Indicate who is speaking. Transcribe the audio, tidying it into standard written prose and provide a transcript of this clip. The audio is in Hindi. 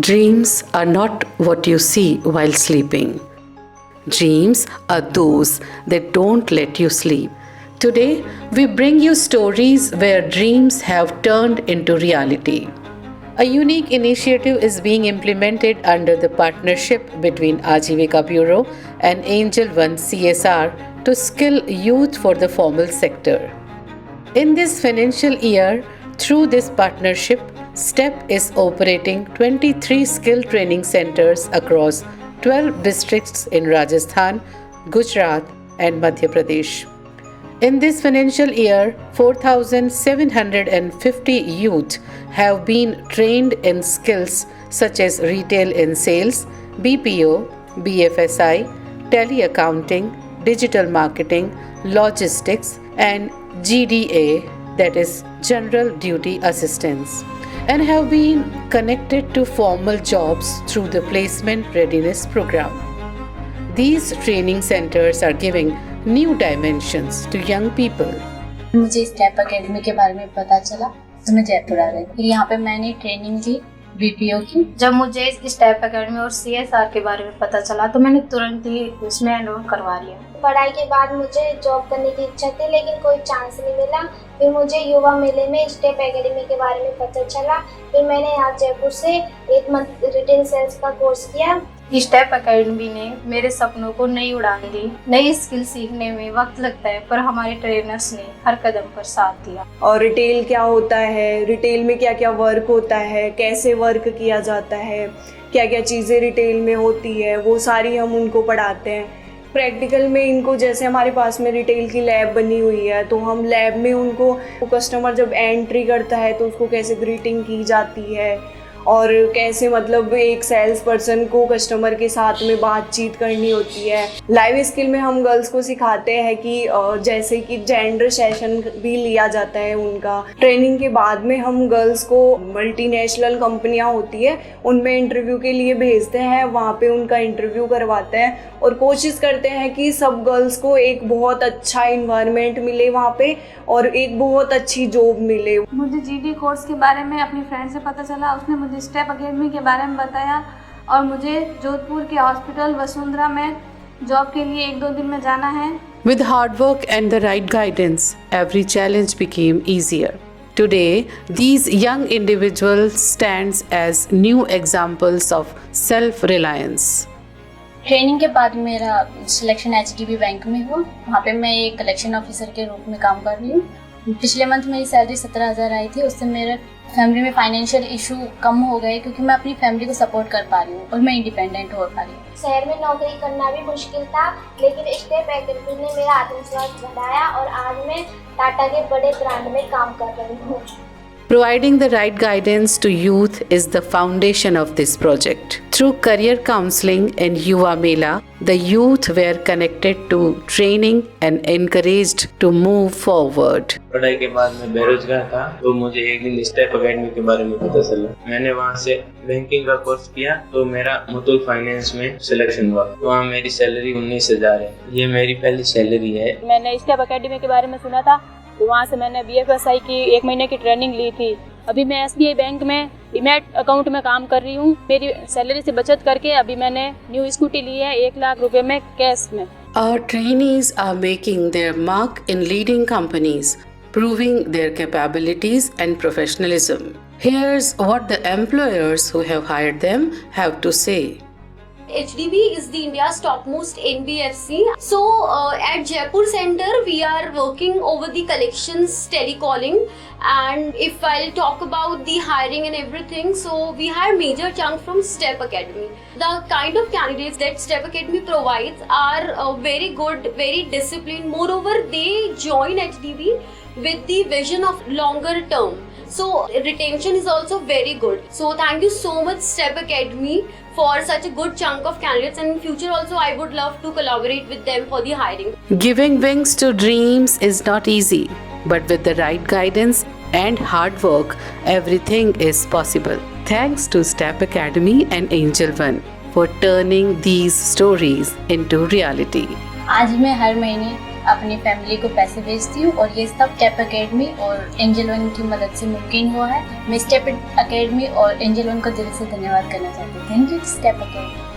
Speaker 1: Dreams are not what you see while sleeping. Dreams are those that don't let you sleep. Today, we bring you stories where dreams have turned into reality. A unique initiative is being implemented under the partnership between Ajivika Bureau and Angel One CSR to skill youth for the formal sector. In this financial year, through this partnership, STEP is operating 23 skill training centers across 12 districts in Rajasthan, Gujarat, and Madhya Pradesh. In this financial year, 4,750 youth have been trained in skills such as retail in sales, BPO, BFSI, tele-accounting, digital marketing, logistics, and GDA, that is General Duty Assistance, and have been connected to formal jobs through the Placement Readiness Program. These training centers are giving new dimensions to young people.
Speaker 2: मुझे स्टेप एकेडमी के बारे में पता चला तो मैं जयपुर आ गई। फिर यहाँ पे मैंने ट्रेनिंग ली बीपीओ की। जब मुझे स्टेप एकेडमी और सीएसआर के बारे में पता चला तो मैंने तुरंत ही उसमें एनरोल करवा लिया।
Speaker 3: पढ़ाई के बाद मुझे जॉब करने की इच्छा थी लेकिन कोई चांस नहीं मिला। फिर मुझे युवा मेले में स्टेप एकेडमी के बारे में पता चला। फिर मैंने यहाँ जयपुर से 1 मंथ रिटेल सेल्स का कोर्स किया।
Speaker 2: स्टेप एकेडमी ने मेरे सपनों को नई उड़ान दी। नई स्किल सीखने में वक्त लगता है पर हमारे ट्रेनर्स ने हर कदम पर साथ दिया।
Speaker 4: और रिटेल क्या होता है, रिटेल में क्या क्या वर्क होता है, कैसे वर्क किया जाता है, क्या क्या चीज़ें रिटेल में होती है, वो सारी हम उनको पढ़ाते हैं। प्रैक्टिकल में इनको, जैसे हमारे पास में रिटेल की लैब बनी हुई है तो हम लैब में उनको, कस्टमर जब एंट्री करता है तो उसको कैसे ग्रीटिंग की जाती है और कैसे मतलब एक सेल्स पर्सन को कस्टमर के साथ में बातचीत करनी होती है। लाइव स्किल में हम गर्ल्स को सिखाते हैं कि जैसे कि जेंडर सेशन भी लिया जाता है उनका। ट्रेनिंग के बाद में हम गर्ल्स को मल्टीनेशनल कंपनियां होती है उनमें इंटरव्यू के लिए भेजते हैं, वहाँ पे उनका इंटरव्यू करवाते हैं और कोशिश करते हैं कि सब गर्ल्स को एक बहुत अच्छा इन्वायरमेंट मिले वहाँ पे और एक बहुत अच्छी जॉब मिले।
Speaker 5: मुझे जीडी कोर्स के बारे में अपनी फ्रेंड से पता चला, उसने मुझे स्टेप एकेडमी के बारे में बताया और मुझे जोधपुर के हॉस्पिटल वसुंधरा में जॉब के लिए 1-2 दिन में जाना है।
Speaker 1: With hard work and the right guidance, every challenge became easier. Today, these young individuals stands as new examples of self-reliance.
Speaker 2: Training के बाद मेरा सिलेक्शन एचडीबी बैंक में हुआ। वहाँ पे मैं एक कलेक्शन ऑफिसर के रूप में काम कर रही हूँ। पिछले मंथ मेरी सैलरी 17,000 आई थी। उससे मेरे फैमिली में फाइनेंशियल इशू कम हो गए क्योंकि मैं अपनी फैमिली को सपोर्ट कर पा रही हूँ और मैं इंडिपेंडेंट हो पा रही हूँ।
Speaker 3: शहर में नौकरी करना भी मुश्किल था लेकिन स्टेप एकेडमी ने मेरा आत्मविश्वास बढ़ाया और आज मैं टाटा के बड़े ब्रांड में काम कर रही हूँ।
Speaker 1: Providing the right guidance to youth is the foundation of this project. Through career counseling and Yuva Mela, the youth were connected to training and encouraged to move forward.
Speaker 6: पढ़ाई के बाद मैं बेरोजगार था तो मुझे एक दिन स्टेप एकेडमी के बारे में पता चला। मैंने वहाँ से बैंकिंग का कोर्स किया तो मेरा मुथूट फाइनेंस में सिलेक्शन हुआ। वहाँ मेरी सैलरी 19,000 है। ये मेरी पहली सैलरी है।
Speaker 7: मैंने स्टेप एकेडमी के बारे में सुना था तो वहाँ से मैंने BFSI की 1 महीने की ट्रेनिंग ली थी। अभी मैं SBI बैंक में डीमैट अकाउंट में काम कर रही हूँ। मेरी सैलरी से बचत करके अभी मैंने न्यू स्कूटी ली है 1 लाख रुपए में कैश में।
Speaker 1: Our trainees are making their mark in leading companies, proving their capabilities and professionalism. Here's what the employers who have hired them have to say.
Speaker 8: HDB is the India's topmost NBFC. So at Jaipur Center, we are working over the collections telecalling. And if I'll talk about the hiring and everything, so we hire major chunk from STEP Academy. The kind of candidates that STEP Academy provides are very good, very disciplined. Moreover, they join HDB with the vision of longer term. So retention is also very good. So thank you so much STEP Academy for such a good chunk of candidates, and in future also I would love to collaborate with them for the hiring.
Speaker 1: Giving wings to dreams is not easy, but with the right guidance and hard work, everything is possible. Thanks to STEP Academy and Angel One for turning these stories into reality.
Speaker 2: आज मैं हर महीने अपनी फैमिली को पैसे भेजती हूँ और ये सब स्टेप अकेडमी और एंजल वन की मदद से मुमकिन हुआ है। मैं स्टेप अकेडमी और एंजल वन को दिल से धन्यवाद करना चाहती हूँ। Thank you step academy.